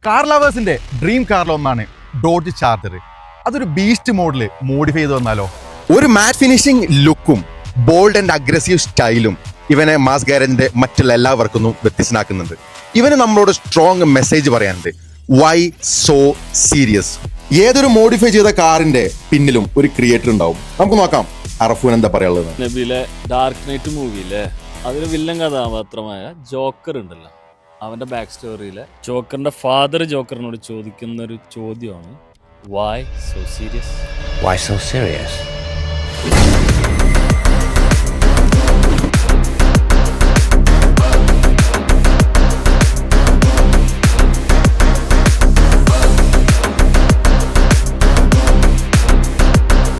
Car ലവേഴ്സിന്റെ dream കാറിലൊന്നാണ് Dodge Charger. അതൊരു ബീസ്റ്റ് മോഡല് മോഡിഫൈ ചെയ്ത് വന്നാലോ? ഒരു മാറ്റ് ഫിനിഷിംഗ് ലുക്കും ബോൾഡ് ആൻഡ് അഗ്രസീവ് സ്റ്റൈലും ഇവനെ മാസ് ഗാരേജിന്റെ മറ്റുള്ള എല്ലാവർക്കും വ്യത്യസ്തനാക്കുന്നുണ്ട്. ഇവന് നമ്മളോട് സ്ട്രോങ് മെസ്സേജ് പറയാനുണ്ട്. Why so serious? ഏതൊരു മോഡിഫൈ ചെയ്ത കാറിന്റെ പിന്നിലും ഒരു ക്രിയേറ്റർ ഉണ്ടാവും. നമുക്ക് നോക്കാം അറഫൂൻ എന്താ പറയാനുള്ളത്. നബിയിലെ ഡാർക്ക് നൈറ്റ് മൂവിയിലെ അതിൽ വില്ലൻ കഥാപാത്രമായ ജോക്കർ ഉണ്ടല്ലോ, അവന്റെ ബാക്ക് സ്റ്റോറിയിലെ ജോക്കറിന്റെ ഫാദർ ജോക്കറിനോട് ചോദിക്കുന്ന ഒരു ചോദ്യമാണ് why so serious. Why so serious?